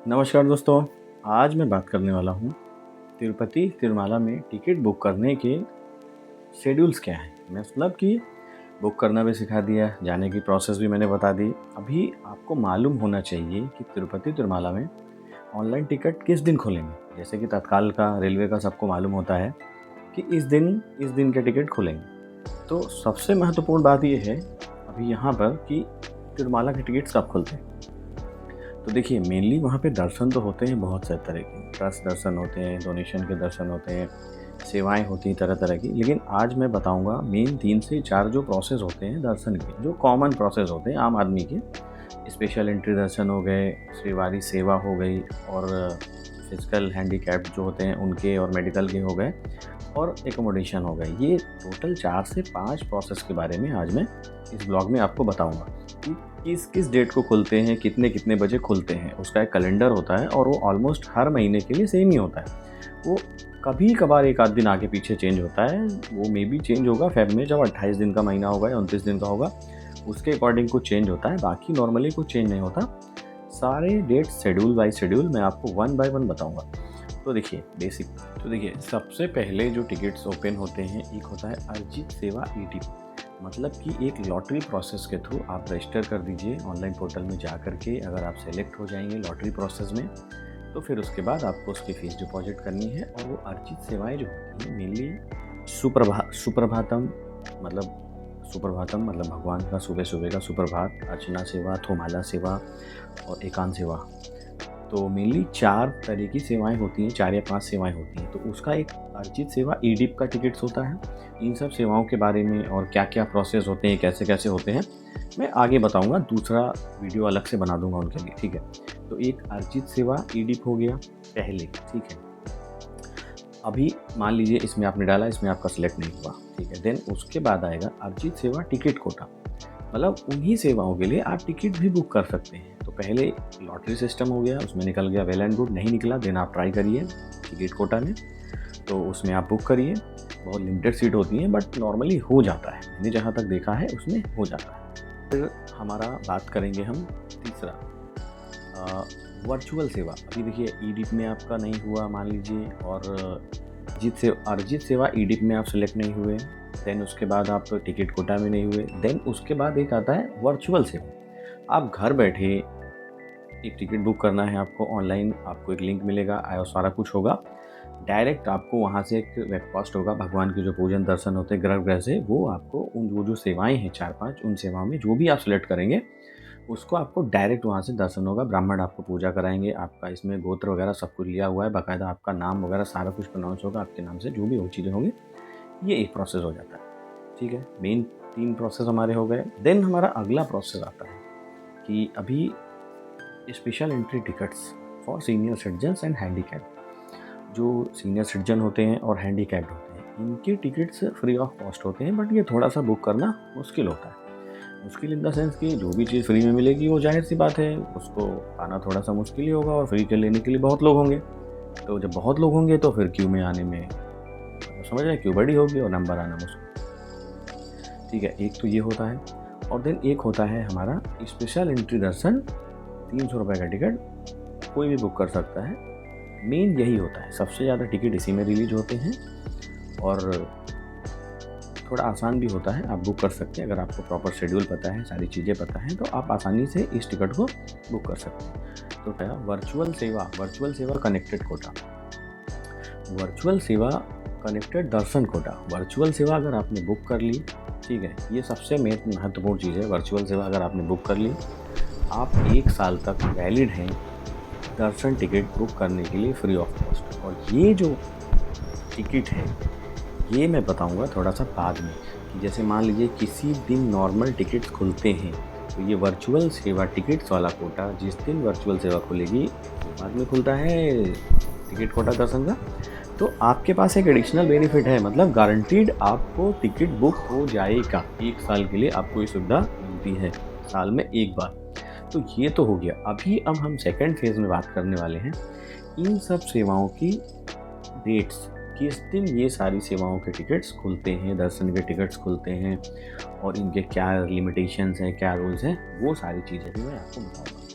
नमस्कार दोस्तों, आज मैं बात करने वाला हूँ तिरुपति तिरुमाला में टिकट बुक करने के शेड्यूल्स क्या हैं। मतलब कि बुक करना भी सिखा दिया, जाने की प्रोसेस भी मैंने बता दी। अभी आपको मालूम होना चाहिए कि तिरुपति तिरुमाला में ऑनलाइन टिकट किस दिन खुलेंगे। जैसे कि तत्काल का, रेलवे का सबको मालूम होता है कि इस दिन के टिकट खुलेंगे। तो सबसे महत्वपूर्ण बात ये है अभी यहाँ पर कि तिरुमाला के टिकट्स कब खुलते हैं। तो देखिए, मेनली वहाँ पे दर्शन तो होते हैं बहुत सारे तरह के। ट्रस्ट दर्शन होते हैं, डोनेशन के दर्शन होते हैं, सेवाएं होती हैं तरह तरह की। लेकिन आज मैं बताऊंगा मेन 3 से 4 जो प्रोसेस होते हैं दर्शन के, जो कॉमन प्रोसेस होते हैं आम आदमी के। स्पेशल एंट्री दर्शन हो गए, श्रीवारी सेवा हो गई, और फिजिकल हैंडीकैप जो होते हैं उनके, और मेडिकल के हो गए, और एकोमोडेशन हो गए। ये टोटल 4 से 5 प्रोसेस के बारे में आज मैं इस ब्लॉग में आपको बताऊंगा कि किस किस डेट को खुलते हैं, कितने कितने बजे खुलते हैं। उसका एक कैलेंडर होता है और वो ऑलमोस्ट हर महीने के लिए सेम ही होता है। वो कभी कभार एक आध दिन आगे पीछे चेंज होता है। वो मे बी चेंज होगा फेब में, जब 28 दिन का महीना होगा या 29 दिन का होगा, उसके अकॉर्डिंग कुछ चेंज होता है। बाकी नॉर्मली कुछ चेंज नहीं होता। सारे डेट शेड्यूल बाय शेड्यूल मैं आपको 1 बाय 1 बताऊँगा। तो देखिए बेसिक, तो देखिए सबसे पहले जो टिकट्स ओपन होते हैं, एक होता है अर्जित सेवा ईटी। मतलब कि एक लॉटरी प्रोसेस के थ्रू आप रजिस्टर कर दीजिए ऑनलाइन पोर्टल में जा कर के। अगर आप सेलेक्ट हो जाएंगे लॉटरी प्रोसेस में, तो फिर उसके बाद आपको उसकी फ़ीस डिपॉजिट करनी है। और वो अर्जित सेवाएं जो होती हैं मेनली सुप्रभातम मतलब भगवान का सुबह सुबह का सुप्रभात, अर्चना सेवा, थोमाला सेवा और एकांत सेवा। तो मेनली 4 तरह की सेवाएं होती हैं, 4 या 5 सेवाएं होती हैं। तो उसका एक अर्जित सेवा ईडीप का टिकट्स होता है। इन सब सेवाओं के बारे में और क्या क्या प्रोसेस होते हैं, कैसे कैसे होते हैं, मैं आगे बताऊंगा। दूसरा वीडियो अलग से बना दूंगा उनके लिए, ठीक है। तो एक अर्जित सेवा ईडीप हो गया पहले, ठीक है। अभी मान लीजिए इसमें आपने डाला, इसमें आपका सिलेक्ट नहीं हुआ, ठीक है। देन उसके बाद आएगा अर्जित सेवा टिकट कोटा। मतलब उन्हीं सेवाओं के लिए आप टिकट भी बुक कर सकते हैं। तो पहले लॉटरी सिस्टम हो गया, उसमें निकल गया वेल एंड गुड। नहीं निकला, देन आप ट्राई करिए टिकट कोटा में। तो उसमें आप बुक करिए। बहुत लिमिटेड सीट होती हैं, बट नॉर्मली हो जाता है। मैंने जहाँ तक देखा है उसमें हो जाता है। फिर हमारा बात करेंगे हम तीसरा, वर्चुअल सेवा। अभी देखिए ईडीप में आपका नहीं हुआ मान लीजिए, और अर्जित सेवा ईडीप में आप सेलेक्ट नहीं हुए, देन उसके बाद आप टिकट कोटा में नहीं हुए, देन उसके बाद एक आता है वर्चुअल सेवा। आप घर बैठे एक टिकट बुक करना है आपको ऑनलाइन, आपको एक लिंक मिलेगा, और सारा कुछ होगा। डायरेक्ट आपको वहाँ से एक वेबकास्ट होगा, भगवान के जो पूजन दर्शन होते हैं गर्भगृह से, वो आपको उन जो सेवाएं हैं 4-5, उन सेवाओं में जो भी आप सेलेक्ट करेंगे उसको आपको डायरेक्ट वहाँ से दर्शन होगा। ब्राह्मण आपको पूजा कराएंगे, आपका इसमें गोत्र वगैरह सब कुछ लिया हुआ है, बाकायदा आपका नाम वगैरह सारा कुछ प्रोनाउंस होगा आपके नाम से, जो भी वो चीज़ें होंगी। ये एक प्रोसेस हो जाता है, ठीक है। मेन 3 प्रोसेस हमारे हो गए। देन हमारा अगला प्रोसेस आता है कि अभी special entry tickets for senior citizens and handicap. जो सीनियर सिटीजन होते हैं और हैंडीकैप्ड होते हैं, इनके टिकट्स फ्री ऑफ कॉस्ट होते हैं। बट ये थोड़ा सा बुक करना मुश्किल होता है। मुश्किल इन द सेंस कि जो भी चीज़ फ्री में मिलेगी वो जाहिर सी बात है उसको पाना थोड़ा सा मुश्किल ही होगा, और फ्री के लेने के लिए बहुत लोग होंगे। तो जब बहुत लोग होंगे तो फिर क्यू में आने में, समझ रहे हैं, क्यू बड़ी होगी और नंबर आना मुश्किल, ठीक है। एक तो ये होता है। और देन एक होता है हमारा स्पेशल एंट्री दर्शन, 300 रुपये का टिकट कोई भी बुक कर सकता है। मेन यही होता है, सबसे ज़्यादा टिकट इसी में रिलीज होते हैं, और थोड़ा आसान भी होता है। आप बुक कर सकते हैं अगर आपको प्रॉपर शेड्यूल पता है, सारी चीज़ें पता हैं, तो आप आसानी से इस टिकट को बुक कर सकते हैं। तो क्या वर्चुअल सेवा कनेक्टेड कोटा, वर्चुअल सेवा कनेक्टेड दर्शन कोटा। वर्चुअल सेवा अगर आपने बुक कर ली, ठीक है, ये सबसे महत्वपूर्ण चीज़ है। वर्चुअल सेवा अगर आपने बुक कर ली, आप 1 साल तक वैलिड हैं दर्शन टिकट बुक करने के लिए फ्री ऑफ कॉस्ट। और ये जो टिकट है ये मैं बताऊंगा थोड़ा सा बाद में, कि जैसे मान लीजिए किसी दिन नॉर्मल टिकट्स खुलते हैं, तो ये वर्चुअल सेवा टिकट्स वाला कोटा जिस दिन वर्चुअल सेवा खुलेगी, बाद में खुलता है टिकट कोटा दर्शन का, तो आपके पास एक एडिशनल बेनिफिट है। मतलब गारंटीड आपको टिकट बुक हो जाएगा। 1 साल के लिए आपको ये सुविधा मिलती है, साल में 1 बार। तो ये तो हो गया। अभी अब हम सेकंड फेज़ में बात करने वाले हैं इन सब सेवाओं की डेट्स, किस दिन ये सारी सेवाओं के टिकट्स खुलते हैं, दर्शन के टिकट्स खुलते हैं, और इनके क्या लिमिटेशंस हैं, क्या रूल्स हैं, वो सारी चीज़ें भी मैं आपको बताऊँगा।